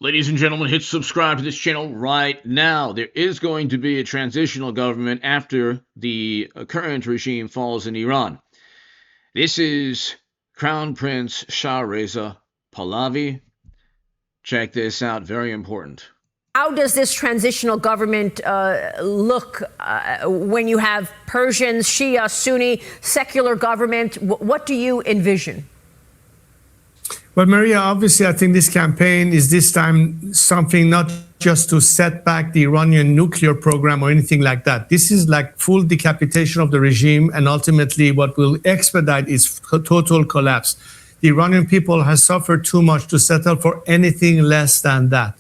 Ladies and gentlemen, hit subscribe to this channel right now. There is going to be a transitional government after the current regime falls in Iran. This is Crown Prince Shah Reza Pahlavi. Check this out, very important. How does this transitional government look when you have Persians, Shia, Sunni, secular government? What do you envision? Well, Maria, obviously, I think this campaign is this time something not just to set back the Iranian nuclear program or anything like that. This is like full decapitation of the regime, and ultimately what will expedite its total collapse. The Iranian people has suffered too much to settle for anything less than that.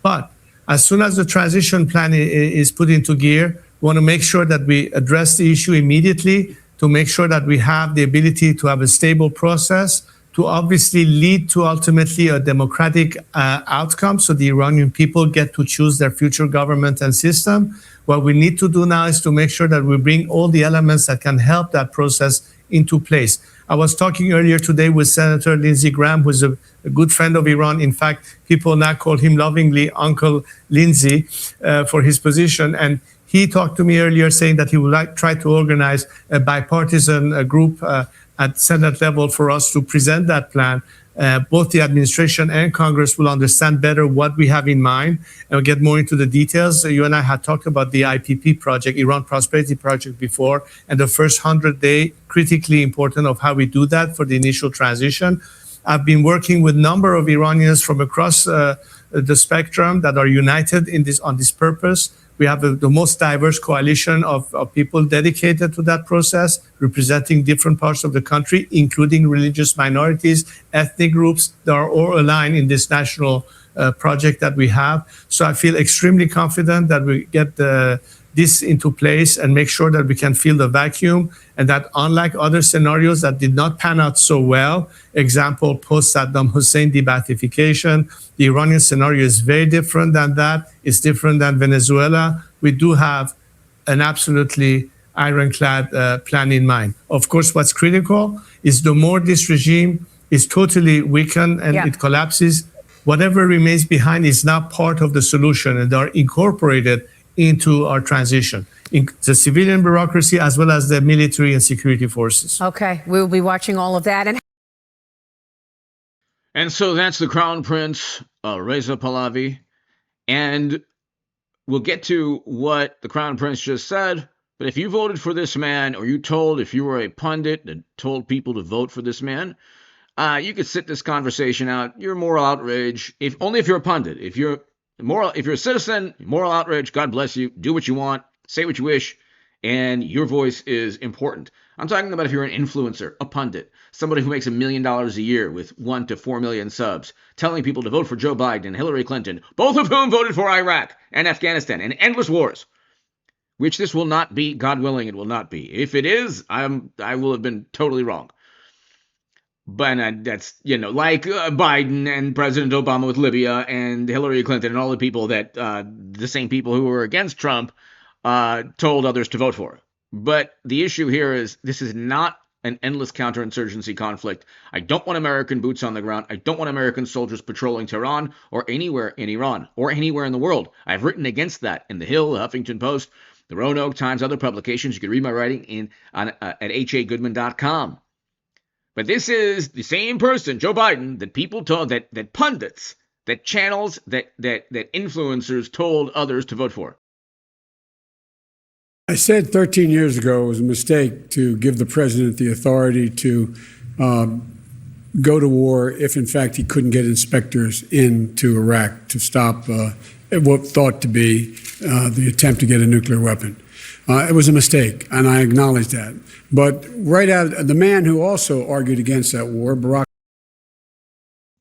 But as soon as the transition plan is put into gear, we want to make sure that we address the issue immediately, to make sure that we have the ability to have a stable process, to obviously lead to ultimately a democratic outcome so the Iranian people get to choose their future government and system. What we need to do now is to make sure that we bring all the elements that can help that process into place. I was talking earlier today with Senator Lindsey Graham, who's a good friend of Iran. In fact, people now call him lovingly Uncle Lindsey for his position. And he talked to me earlier saying that he would try to organize a bipartisan group at Senate level for us to present that plan. Both the administration and Congress will understand better what we have in mind and we'll get more into the details. You and I had talked about the IPP project, Iran Prosperity Project, before, and the first 100-day critically important of how we do that for the initial transition. I've been working with a number of Iranians from across the spectrum that are united in this on this purpose. We have the most diverse coalition of people dedicated to that process, representing different parts of the country, including religious minorities, ethnic groups that are all aligned in this national project that we have. So I feel extremely confident that we get this into place and make sure that we can fill the vacuum, and that unlike other scenarios that did not pan out so well, example, post-Saddam Hussein de-Baathification, the Iranian scenario is very different than that. It's different than Venezuela. We do have an absolutely ironclad plan in mind. Of course, what's critical is the more this regime is totally weakened and it collapses, whatever remains behind is now part of the solution and are incorporated into our transition, in the civilian bureaucracy as well as the military and security forces. Okay, we will be watching all of that. And so that's the Crown Prince, Reza Pahlavi. And we'll get to what the Crown Prince just said. But if you voted for this man, or if you were a pundit that told people to vote for this man, you could sit this conversation out. Your moral outrage, only if you're a pundit. If you're a citizen, moral outrage, God bless you. Do what you want, say what you wish, and your voice is important. I'm talking about if you're an influencer, a pundit, somebody who makes $1 million a year with 1 to 4 million subs, telling people to vote for Joe Biden and Hillary Clinton, both of whom voted for Iraq and Afghanistan and endless wars, which this will not be. God willing, it will not be. If it is, I will have been totally wrong. But that's, like Biden and President Obama with Libya and Hillary Clinton and all the people that the same people who were against Trump told others to vote for. But the issue here is this is not an endless counterinsurgency conflict. I don't want American boots on the ground. I don't want American soldiers patrolling Tehran or anywhere in Iran or anywhere in the world. I've written against that in The Hill, The Huffington Post, the Roanoke Times, other publications. You can read my writing at hagoodman.com. But this is the same person, Joe Biden, that people told, that pundits, that channels, that influencers told others to vote for. I said 13 years ago it was a mistake to give the president the authority to go to war if, in fact, he couldn't get inspectors into Iraq to stop what thought to be the attempt to get a nuclear weapon. It was a mistake, and I acknowledge that. But right out, the man who also argued against that war, Barack.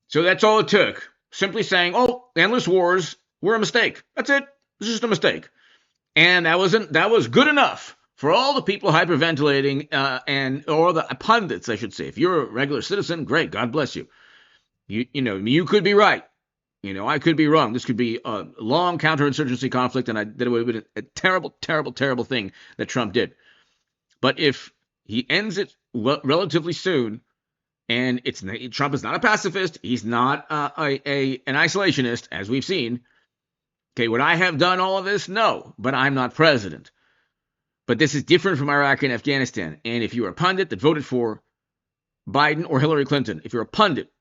So that's all it took. Simply saying, endless wars were a mistake. That's it. It's just a mistake. And that was good enough for all the people hyperventilating or the pundits, I should say. If you're a regular citizen, great, God bless you. You could be right. I could be wrong. This could be a long counterinsurgency conflict, and that it would have been a terrible, terrible, terrible thing that Trump did. But if he ends it relatively soon, And Trump is not a pacifist. He's not an isolationist, as we've seen. Okay, would I have done all of this? No, but I'm not president. But this is different from Iraq and Afghanistan. And if you're a pundit that voted for Biden or Hillary Clinton, if you're a pundit,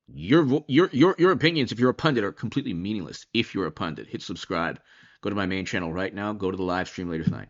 your opinions, if you're a pundit, are completely meaningless. If you're a pundit, hit subscribe. Go to my main channel right now. Go to the live stream later tonight.